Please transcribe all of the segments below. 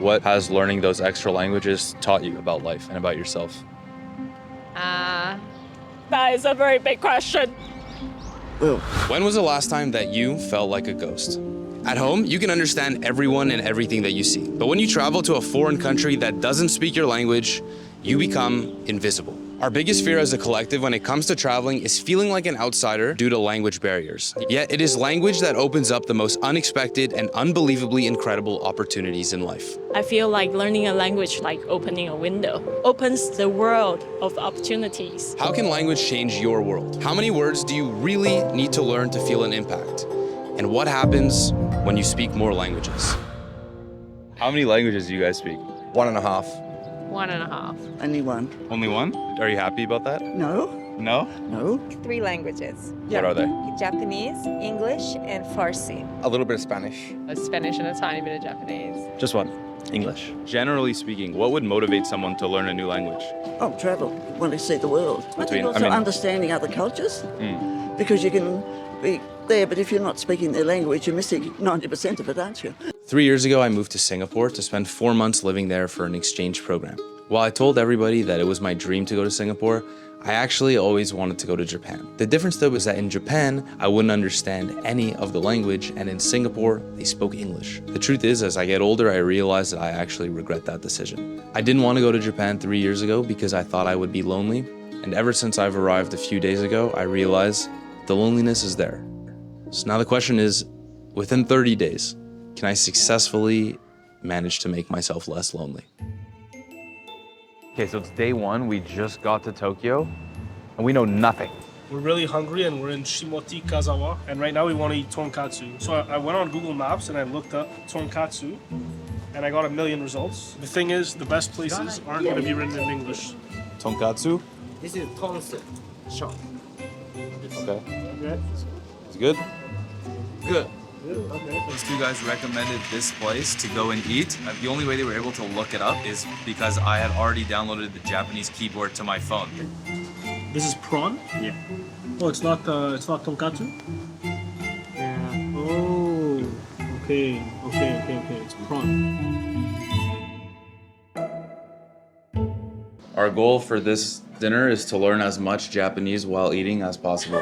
What has learning those extra languages taught you about life and about yourself? That is a very big question. Well, When was the last time that you felt like a ghost? At home, you can understand everyone and everything that you see. But when you travel to a foreign country that doesn't speak your language, you become invisible. Our biggest fear as a collective when it comes to traveling is feeling like an outsider due to language barriers. Yet it is language that opens up the most unexpected and unbelievably incredible opportunities in life. I feel like learning a language like opening a window, opens the world of opportunities. How can language change your world? How many words do you really need to learn to feel an impact? And what happens when you speak more languages? How many languages do you guys speak? 1.5. 1.5. only one. Only one? Are you happy about that? No, No? no. 3 languages. What are they? Japanese, English, and Farsi. A little bit of Spanish. Spanish and a tiny bit of Japanese. Just one. English. Generally speaking, what would motivate someone to learn a new language? Oh, travel. Want to see the world. I think also understanding other cultures. Because you can be there, but if you're not speaking their language, you're missing 90% of it, aren't you? 3 years ago, I moved to Singapore to spend 4 months living there for an exchange program. While I told everybody that it was my dream to go to Singapore, I actually always wanted to go to Japan. The difference though was that in Japan, I wouldn't understand any of the language, and in Singapore, they spoke English. The truth is, as I get older, I realize that I actually regret that decision. I didn't want to go to Japan 3 years ago because I thought I would be lonely, and ever since I've arrived a few days ago, I realize the loneliness is there. So now the question is, within 30 days, can I successfully manage to make myself less lonely? Okay, so it's day one. We just got to Tokyo, and we know nothing. We're really hungry and we're in Shimoti Kazawa, and right now we want to eat tonkatsu. So I went on Google Maps and I looked up tonkatsu, and I got a million results. The thing is, the best places aren't going to be written in English. Tonkatsu? This is tonsu shop. Okay. Okay? It's good? Good. Okay. These two guys recommended this place to go and eat. The only way they were able to look it up is because I had already downloaded the Japanese keyboard to my phone. This is prawn? Yeah. Oh, it's not tonkatsu? Yeah. Oh, okay. It's prawn. Our goal for this dinner is to learn as much Japanese while eating as possible.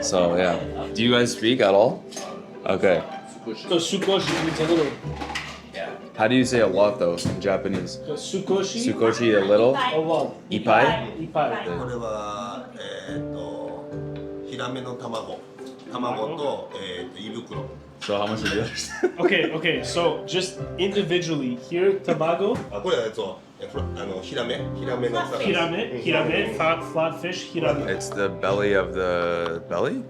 So yeah. Do you guys speak at all? Okay. So sukoshi means a little. How do you say a lot though in Japanese? So sukoshi? Sukoshi a little? A lot. Ipai? Ipai. これはヒラメの卵と胃袋 So how much do you understand? Okay, so just individually, here, tamago, これはヒラメの魚 hirame, flat fish, hirame. It's the belly of the belly?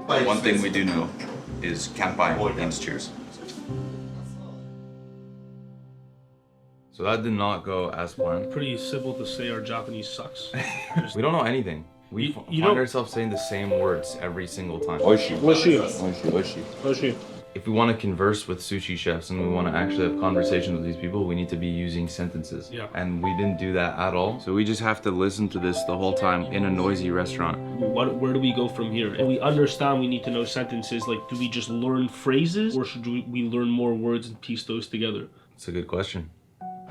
One thing we do know is kanpai means cheers. So that did not go as planned. Pretty simple to say our Japanese sucks. We don't know anything. We You find know- ourselves saying the same words every single time. Oishi. Oishi. If we want to converse with sushi chefs and we want to actually have conversations with these people, we need to be using sentences. Yeah. And we didn't do that at all. So we just have to listen to this the whole time in a noisy restaurant. Where do we go from here? And we understand we need to know sentences. Like, do we just learn phrases, or should we learn more words and piece those together? It's a good question.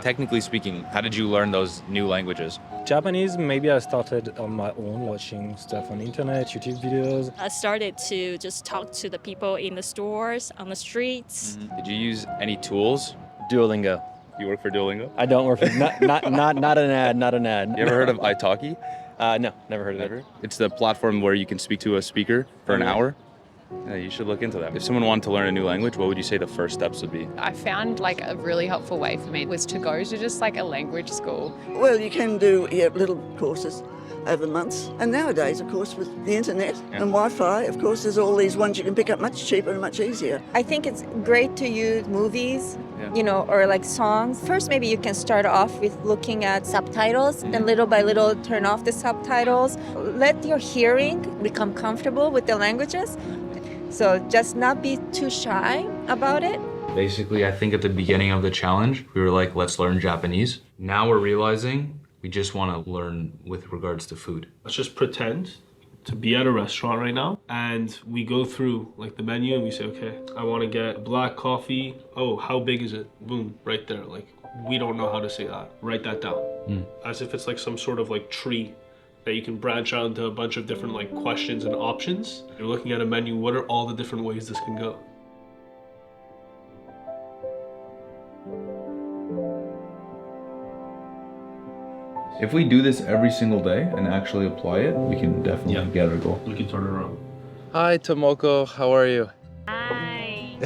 Technically speaking, how did you learn those new languages? Japanese, maybe I started on my own, watching stuff on internet, YouTube videos. I started to just talk to the people in the stores, on the streets. Did you use any tools? Duolingo. You work for Duolingo? I don't work for, not an ad. You ever heard of italki? No, never heard of it. It's the platform where you can speak to a speaker for an hour. Yeah, you should look into that. If someone wanted to learn a new language, what would you say the first steps would be? I found like a really helpful way for me was to go to just like a language school. Well, you can do little courses over months. And nowadays, of course, with the internet and Wi-Fi, of course, there's all these ones you can pick up much cheaper and much easier. I think it's great to use movies, or like songs. First, maybe you can start off with looking at subtitles and little by little turn off the subtitles. Let your hearing become comfortable with the languages. So just not be too shy about it. Basically, I think at the beginning of the challenge, we were like, let's learn Japanese. Now we're realizing we just want to learn with regards to food. Let's just pretend to be at a restaurant right now, and we go through like the menu and we say, okay, I want to get black coffee. Oh, how big is it? Boom, right there. Like, we don't know how to say that. Write that down. As if it's like some sort of like tree that you can branch out into a bunch of different like questions and options. You're looking at a menu, what are all the different ways this can go? If we do this every single day and actually apply it, we can definitely get our goal. We can turn it around. Hi, Tomoko. How are you? Hi.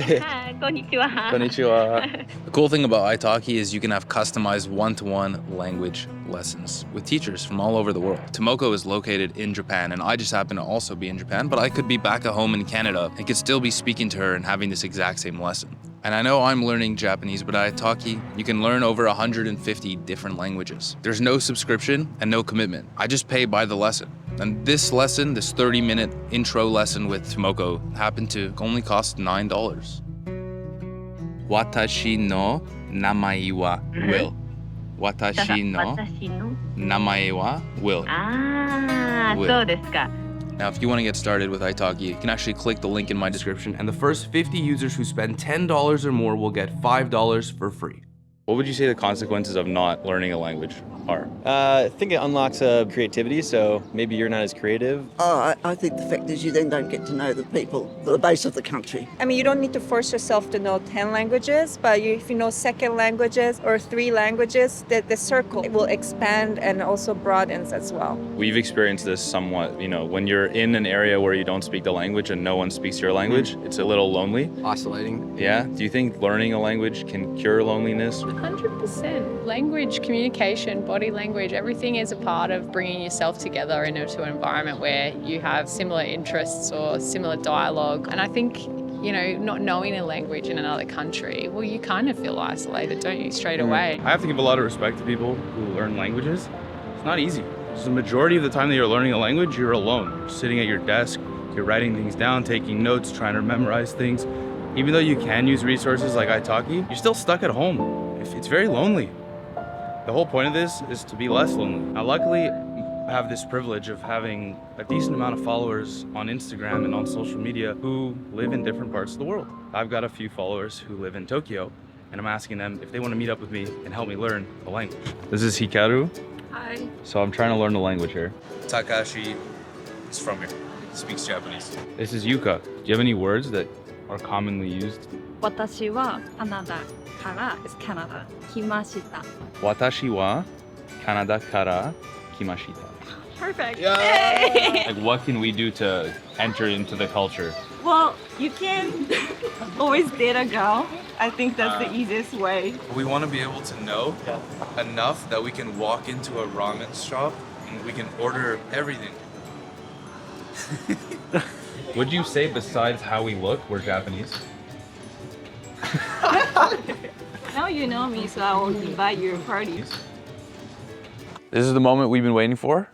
Konnichiwa. Konnichiwa. The cool thing about italki is you can have customized one-to-one language lessons with teachers from all over the world. Tomoko is located in Japan, and I just happen to also be in Japan, but I could be back at home in Canada and could still be speaking to her and having this exact same lesson. And I know I'm learning Japanese, but at italki, you can learn over 150 different languages. There's no subscription and no commitment. I just pay by the lesson. And this lesson, this 30-minute intro lesson with Tomoko, happened to only cost $9. Watashi no namae wa will. Watashi no namae wa will. Will. そうですか。 Now, if you want to get started with italki, you can actually click the link in my description, and the first 50 users who spend $10 or more will get $5 for free. What would you say the consequences of not learning a language are? I think it unlocks creativity, so maybe you're not as creative. I think the fact is you then don't get to know the people, the base of the country. I mean, you don't need to force yourself to know 10 languages, but if you know second languages or 3 languages, the circle will expand and also broadens as well. We've experienced this somewhat, when you're in an area where you don't speak the language and no one speaks your language, it's a little lonely. Oscillating. Yeah? Do you think learning a language can cure loneliness? 100%. Language, communication, body language, everything is a part of bringing yourself together into an environment where you have similar interests or similar dialogue. And I think, not knowing a language in another country, well, you kind of feel isolated, don't you, straight away? I have to give a lot of respect to people who learn languages. It's not easy. Because the majority of the time that you're learning a language, you're alone. You're sitting at your desk, you're writing things down, taking notes, trying to memorize things. Even though you can use resources like italki, you're still stuck at home. It's very lonely. The whole point of this is to be less lonely. Now, luckily, I have this privilege of having a decent amount of followers on Instagram and on social media who live in different parts of the world. I've got a few followers who live in Tokyo, and I'm asking them if they want to meet up with me and help me learn the language. This is Hikaru. Hi. So I'm trying to learn the language here. Takashi is from here. He speaks Japanese. This is Yuka. Do you have any words that are commonly used? 私はカナダからカナダ来ました。Watashi wa Canada kara kimashita. Perfect. Yeah. Like, what can we do to enter into the culture? Well, you can always date a girl. I think that's the easiest way. We want to be able to know enough that we can walk into a ramen shop and we can order everything. Would you say besides how we look, we're Japanese? Now you know me, so I will invite you to parties. This is the moment we've been waiting for.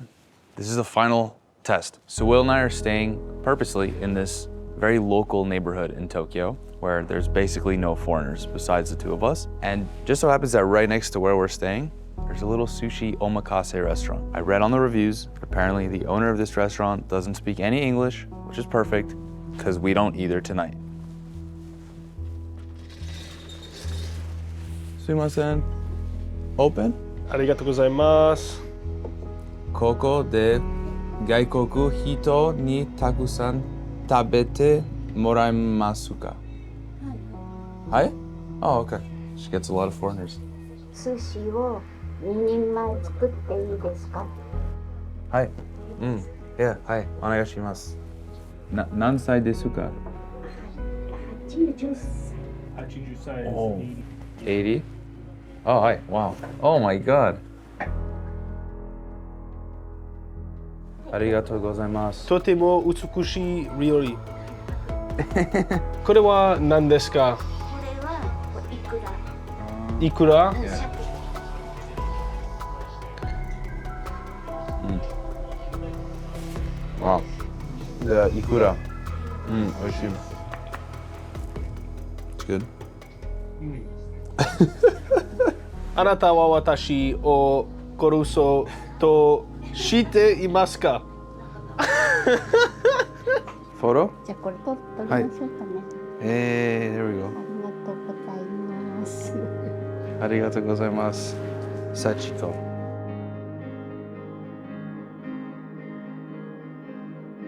This is the final test. So Will and I are staying purposely in this very local neighborhood in Tokyo where there's basically no foreigners besides the two of us. And just so happens that right next to where we're staying, there's a little sushi omakase restaurant. I read on the reviews, apparently the owner of this restaurant doesn't speak any English, which is perfect because we don't either tonight. Sumimasen. Open? Arigatou gozaimasu. Koko de gaikoku hito ni takusan tabete moraimasu ka? Hi? Oh, okay. She gets a lot of foreigners. 寿司を2人前作っていいですか? Hi. Yeah, hi. Onegaishimasu. Nan sai desu ka? 80歳. Oh. 80? Oh, hi. Wow. Oh my god. Arigatou gozaimasu. とても美しい料理。これは何ですか? これはいくら。いくら? Wow. The ikura. Oishii. It's good. あなたは私を殺そうとしていますか? Photo? じゃあこれ撮りましょうかね。Hey, there we go. ありがとうございます。Arigatou gozaimasu. Sachiko.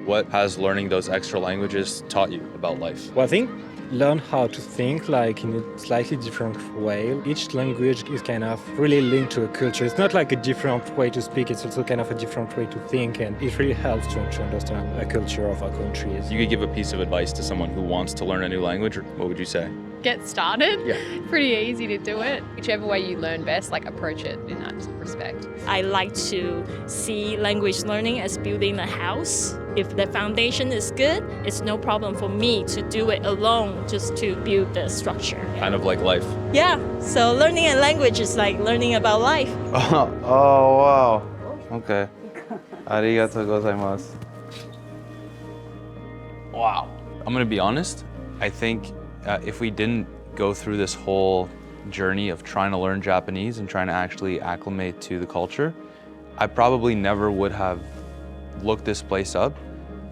What has learning those extra languages taught you about life? Well, I think learn how to think like in a slightly different way. Each language is kind of really linked to a culture. It's not like a different way to speak, it's also kind of a different way to think, and it really helps to understand a culture of our countries. You could give a piece of advice to someone who wants to learn a new language, what would you say? Get started. Yeah. Pretty easy to do it. Whichever way you learn best, like approach it in that respect. I like to see language learning as building a house. If the foundation is good, it's no problem for me to do it alone just to build the structure. Kind of like life. Yeah, so learning a language is like learning about life. Oh, wow. Okay. Arigatou gozaimasu. Wow. I'm gonna be honest, I think if we didn't go through this whole journey of trying to learn Japanese and trying to actually acclimate to the culture, I probably never would have looked this place up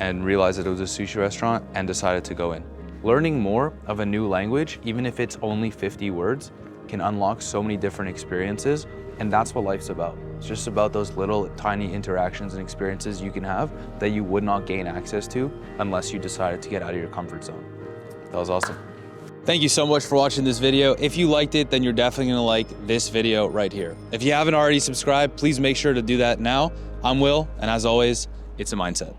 and realized that it was a sushi restaurant and decided to go in. Learning more of a new language, even if it's only 50 words, can unlock so many different experiences, and that's what life's about. It's just about those little tiny interactions and experiences you can have that you would not gain access to unless you decided to get out of your comfort zone. That was awesome. Thank you so much for watching this video. If you liked it, then you're definitely gonna like this video right here. If you haven't already subscribed, please make sure to do that now. I'm Will, and as always, it's a mindset.